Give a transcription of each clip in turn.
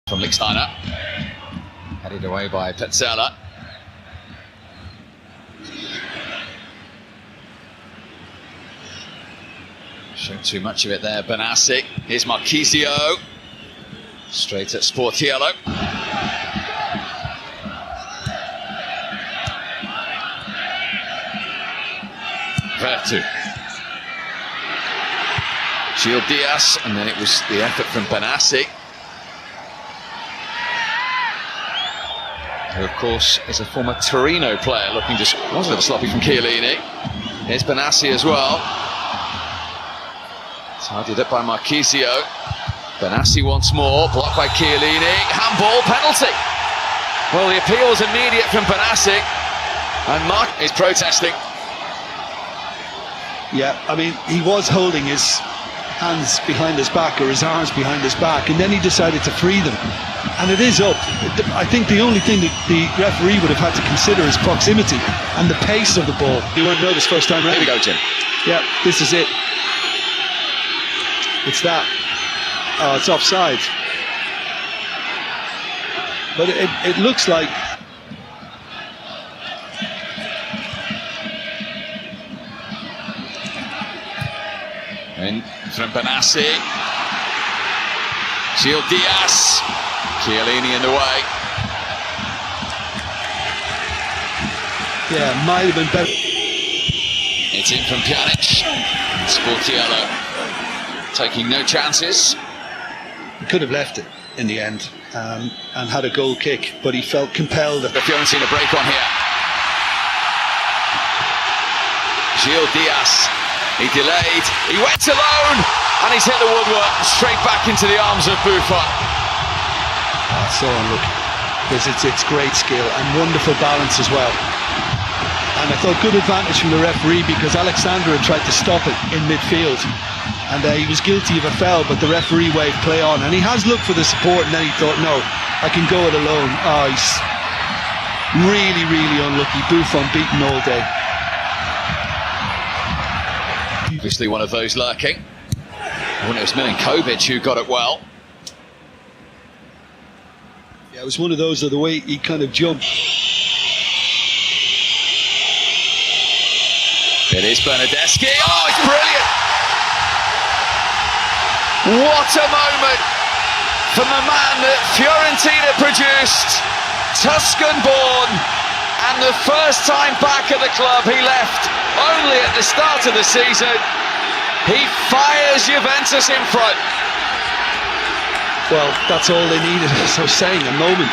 From Lixana, headed away by Petzela. Showing too much of it there, Benassi. Here's Marchisio, straight at Sportiello. Vertu. Gil Diaz, and then it was the effort from Benassi, who of course is a former Torino player, looking just was a little sloppy from Chiellini. Here's Benassi as well. Tidied up by Marchisio. Benassi once more, blocked by Chiellini. Handball, penalty. Well, the appeal was immediate from Benassi, and Mark is protesting. Yeah, I mean, he was holding his hands behind his back, or his arms behind his back, and then he decided to free them. And it is up. I think the only thing that the referee would have had to consider is proximity and the pace of the ball. He won't know this first time round. Here we go, Jim. Yeah, this is it. It's that. Oh, it's offside. But it looks like... In from Benassi. Gil Diaz. Chiellini in the way. Yeah, might have been better. It's in from Pjanic. Sportiello taking no chances. He could have left it in the end and had a goal kick, but he felt compelled. The Fiorentina break on here. Gil Diaz. He delayed, he went alone, and he's hit the woodwork straight back into the arms of Buffon. So unlucky, because it's great skill and wonderful balance as well. And I thought good advantage from the referee, because Alexander had tried to stop it in midfield, and he was guilty of a foul, but the referee waved play on, and he has looked for the support, and then he thought, no, I can go it alone. Oh, he's really, really unlucky. Buffon beaten all day. Obviously one of those lurking. When it was Milinkovic who got it well. Yeah, it was one of those, the way he kind of jumped. It is Bernardeschi. Oh, it's brilliant! What a moment from the man that Fiorentina produced, Tuscan-born, and the first time back at the club he left only at the start of the season. He fires Juventus in front. Well, that's all they needed, as I was saying, a moment.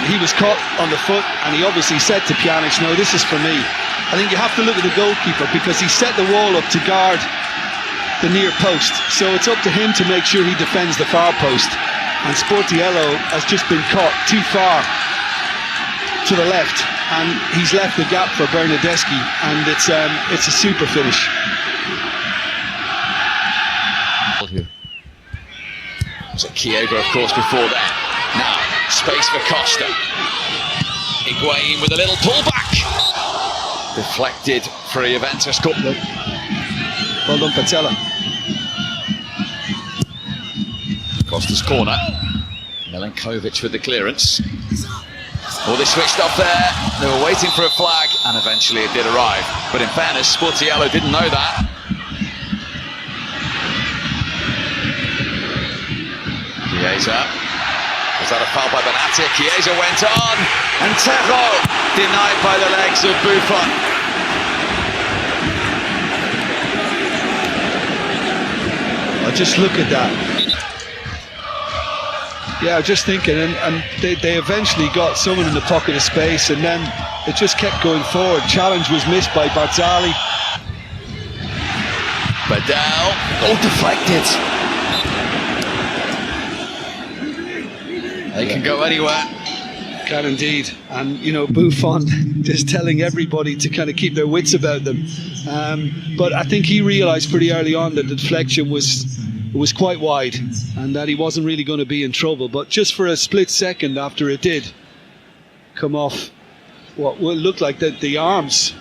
He was caught on the foot, and he obviously said to Pjanic, no, this is for me. I think you have to look at the goalkeeper, because he set the wall up to guard the near post, so it's up to him to make sure he defends the far post. And Sportiello has just been caught too far to the left, and he's left the gap for Bernardeschi, and it's a super finish. Was it Chiesa, of course, before that? Now, space for Costa. Higuain with a little pullback. Deflected for a Juventus goal. Well done, Petzela. Costa's corner. Milinkovic with the clearance. Well, they switched off there. They were waiting for a flag, and eventually it did arrive. But in fairness, Sportiello didn't know that. Chiesa. Was that a foul by Benatia? Chiesa went on, and Terro denied by the legs of Buffon. Oh, just look at that. Yeah, just thinking, and they eventually got someone in the pocket of space, and then it just kept going forward. Challenge was missed by Barzali. Badal, oh, deflected. They can go anywhere. Can indeed. And, you know, Buffon just telling everybody to kind of keep their wits about them. But I think he realised pretty early on that the deflection was quite wide, and that he wasn't really going to be in trouble. But just for a split second after it did come off what looked like the arms,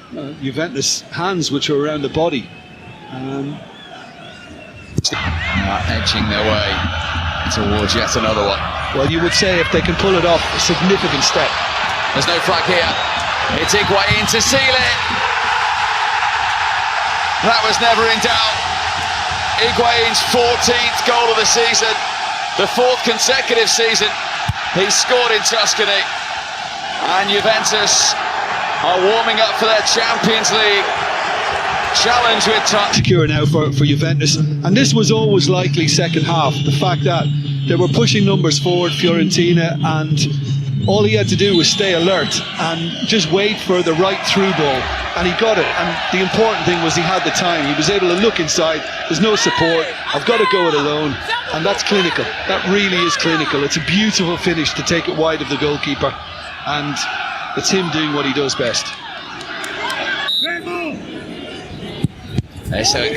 Juventus hands, which were around the body. Edging their way towards yet another one. Well, you would say if they can pull it off, a significant step. There's no flag here. It's Higuain to seal it. That was never in doubt. Higuain's 14th goal of the season, the 4th consecutive season he's scored in Tuscany. And Juventus are warming up for their Champions League challenge with touch. Secure now for Juventus, and this was always likely second half. The fact that they were pushing numbers forward, Fiorentina, and all he had to do was stay alert and just wait for the right through ball, and he got it. And the important thing was he had the time. He was able to look inside. There's no support. I've got to go it alone, and that's clinical. That really is clinical. It's a beautiful finish to take it wide of the goalkeeper, and it's him doing what he does best. They're going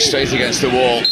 straight against the wall.